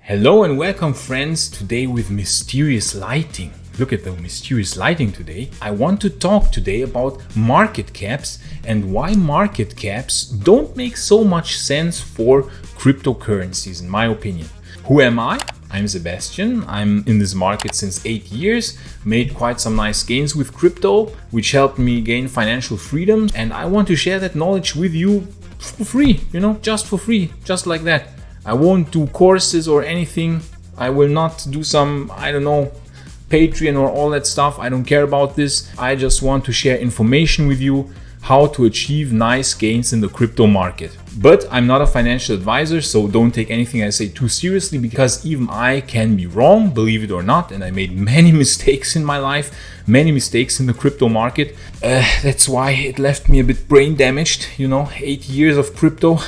Hello and welcome friends, today with mysterious lighting. Look at the mysterious lighting today. I want to talk today about market caps and why market caps don't make so much sense for cryptocurrencies in my opinion. Who am I? I'm Sebastian. I'm in this market since 8 years, made quite some nice gains with crypto, which helped me gain financial freedom, and I want to share that knowledge with you for free, just for free, just like that. I won't do courses or anything. I will not do some, Patreon or all that stuff. I don't care about this. I just want to share information with you how to achieve nice gains in the crypto market. But I'm not a financial advisor, so don't take anything I say too seriously, because even I can be wrong, believe it or not, and I made many mistakes in my life, many mistakes in the crypto market. That's why it left me a bit brain damaged, 8 years of crypto.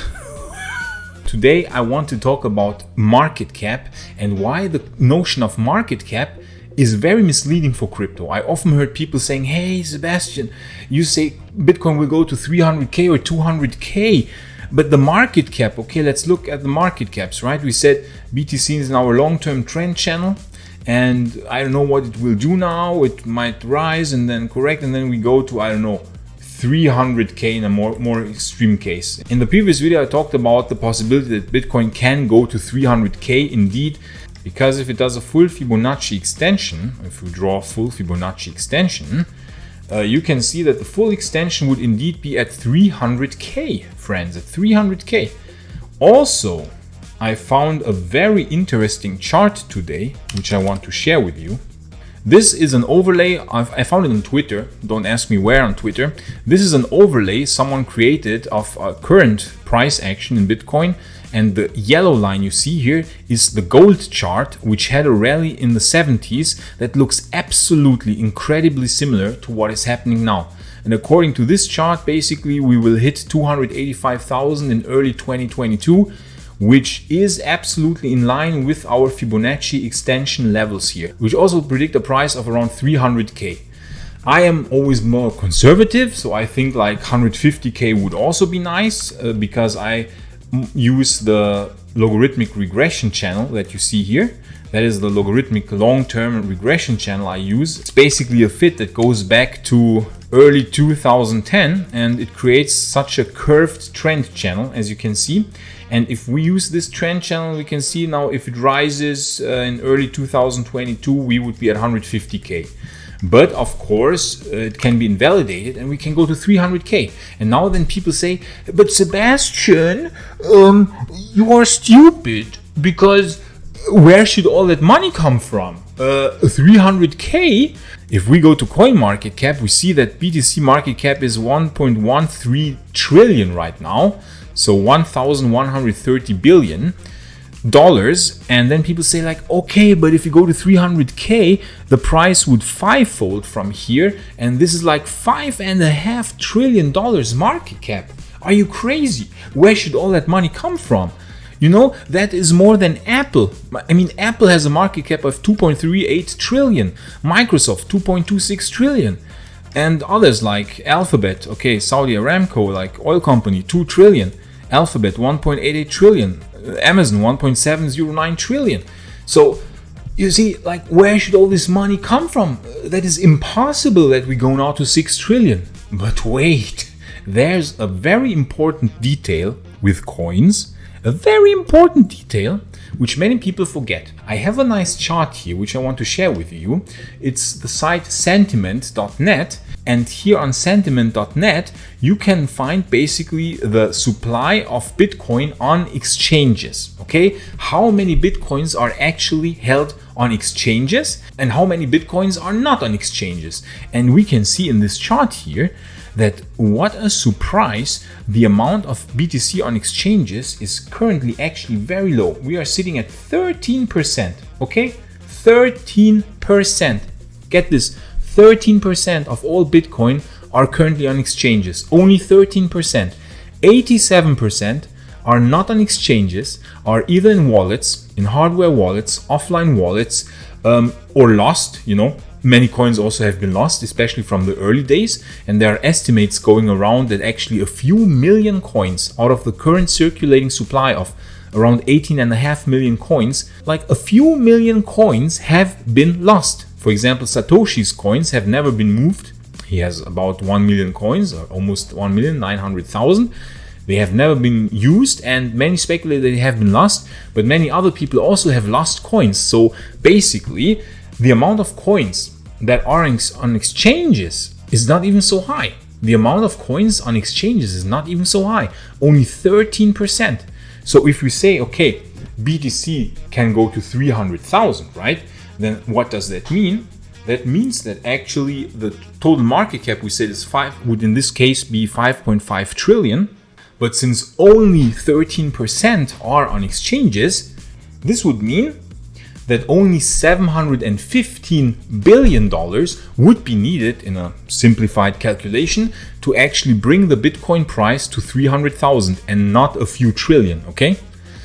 Today I want to talk about market cap and why the notion of market cap is very misleading for crypto. I often heard people saying, hey Sebastian, you say Bitcoin will go to 300k or 200k, but the market cap, okay, let's look at the market caps, right? We said BTC is in our long-term trend channel, and I don't know what it will do now. It might rise and then correct, and then we go to, 300k in a more extreme case. In the previous video I talked about the possibility that Bitcoin can go to 300k indeed, because if it does a full Fibonacci extension, if we draw a full Fibonacci extension, you can see that the full extension would indeed be at 300k, friends, at 300k. Also, I found a very interesting chart today, which I want to share with you. This is an overlay, I found it on Twitter, don't ask me where on Twitter. This is an overlay someone created of current price action in Bitcoin, and the yellow line you see here is the gold chart, which had a rally in the 70s that looks absolutely incredibly similar to what is happening now. And according to this chart, basically we will hit 285,000 in early 2022, which is absolutely in line with our Fibonacci extension levels here, which also predict a price of around 300k. I am always more conservative, so I think like 150k would also be nice, because I use the logarithmic regression channel that you see here. That is the logarithmic long-term regression channel I use. It's basically a fit that goes back to early 2010, and it creates such a curved trend channel, as you can see. And if we use this trend channel, we can see now if it rises in early 2022, we would be at 150k. But of course, it can be invalidated and we can go to 300k. And now then people say, but Sebastian, you are stupid, because where should all that money come from? 300k? If we go to CoinMarketCap, we see that BTC market cap is 1.13 trillion right now. So $1,130 billion. And then people say like, okay, but if you go to 300k, the price would fivefold from here. And this is like $5.5 trillion market cap. Are you crazy? Where should all that money come from? That is more than Apple. Apple has a market cap of 2.38 trillion. Microsoft, 2.26 trillion. And others like Alphabet, okay, Saudi Aramco, like oil company, 2 trillion. Alphabet, 1.88 trillion. Amazon, 1.709 trillion. So you see, like, where should all this money come from? That is impossible that we go now to 6 trillion. But wait, there's a very important detail with coins. A very important detail which many people forget. I have a nice chart here which I want to share with you. It's the site sentiment.net, and here on sentiment.net you can find basically the supply of Bitcoin on exchanges. Okay, how many Bitcoins are actually held on exchanges and how many Bitcoins are not on exchanges. And we can see in this chart here that, what a surprise, the amount of BTC on exchanges is currently actually very low. We are sitting at 13%, okay? 13%. Get this, 13% of all Bitcoin are currently on exchanges. Only 13%. 87% are not on exchanges, are either in wallets, in hardware wallets, offline wallets, or lost, Many coins also have been lost, especially from the early days, and there are estimates going around that actually a few million coins out of the current circulating supply of around 18.5 million coins, like a few million coins have been lost. For example, Satoshi's coins have never been moved. He has about 1 million coins, or almost 1,900,000. They have never been used, and many speculate that they have been lost, but many other people also have lost coins. So basically, the amount of coins that are on exchanges is not even so high. The amount of coins on exchanges is not even so high, only 13%. So if we say, okay, BTC can go to 300,000, right? Then what does that mean? That means that actually the total market cap we said would in this case be 5.5 trillion. But since only 13% are on exchanges, this would mean that only $715 billion would be needed in a simplified calculation to actually bring the Bitcoin price to 300,000 and not a few trillion, okay?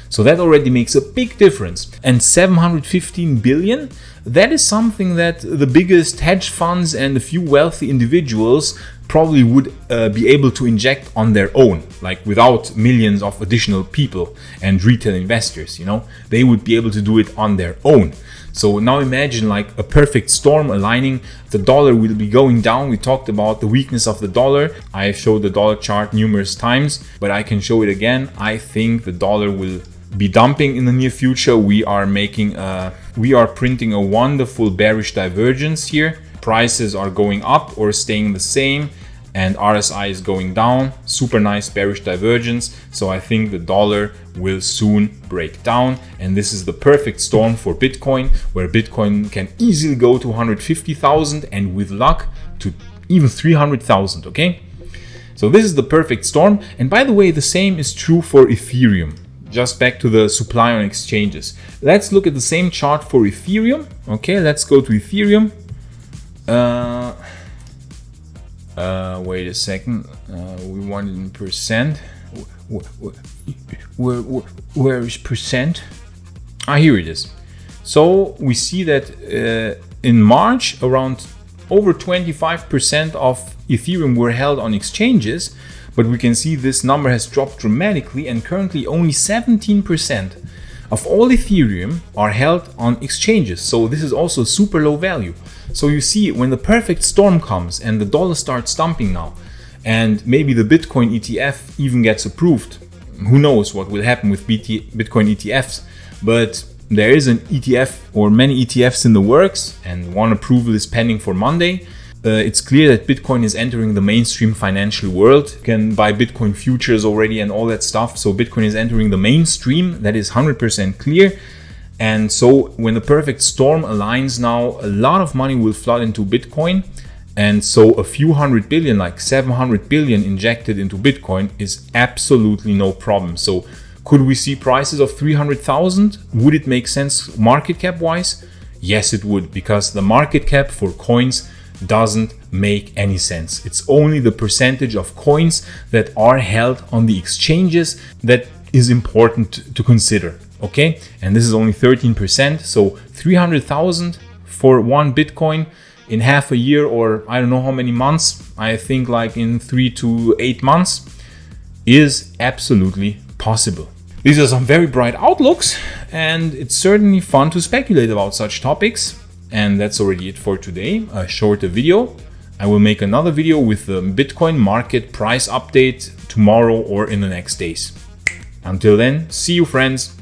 So that already makes a big difference. And 715 billion, that is something that the biggest hedge funds and a few wealthy individuals probably would be able to inject on their own, like without millions of additional people and retail investors, you know, they would be able to do it on their own. So now imagine like a perfect storm aligning. The dollar will be going down. We talked about the weakness of the dollar. I showed the dollar chart numerous times, but I can show it again. I think the dollar will be dumping in the near future. We are printing a wonderful bearish divergence here. Prices are going up or staying the same, and RSI is going down. Super nice bearish divergence. So I think the dollar will soon break down, and this is the perfect storm for Bitcoin, where Bitcoin can easily go to 150,000 and with luck to even 300,000. Okay, so this is the perfect storm. And by the way, the same is true for Ethereum. Just back to the supply on exchanges. Let's look at the same chart for Ethereum. Okay, let's go to Ethereum. Wait a second. We want it in percent. Where is percent? Here it is. So we see that in March, around over 25% of Ethereum were held on exchanges, but we can see this number has dropped dramatically, and currently only 17% of all Ethereum are held on exchanges. So this is also super low value. So you see, when the perfect storm comes and the dollar starts dumping now, and maybe the Bitcoin ETF even gets approved, who knows what will happen with Bitcoin ETFs, but there is an ETF or many ETFs in the works, and one approval is pending for Monday. It's clear that Bitcoin is entering the mainstream financial world. You can buy Bitcoin futures already and all that stuff. So Bitcoin is entering the mainstream. That is 100% clear. And so when the perfect storm aligns now, a lot of money will flood into Bitcoin. And so a few hundred billion, like 700 billion injected into Bitcoin is absolutely no problem. So could we see prices of 300,000? Would it make sense market cap wise? Yes, it would, because the market cap for coins doesn't make any sense. It's only the percentage of coins that are held on the exchanges that is important to consider. Okay, and this is only 13%. So 300,000 for one Bitcoin in half a year, or I don't know how many months, I think like in 3 to 8 months, is absolutely possible. These are some very bright outlooks, and it's certainly fun to speculate about such topics. And that's already it for today. A shorter video. I will make another video with the Bitcoin market price update tomorrow or in the next days. Until then, see you friends.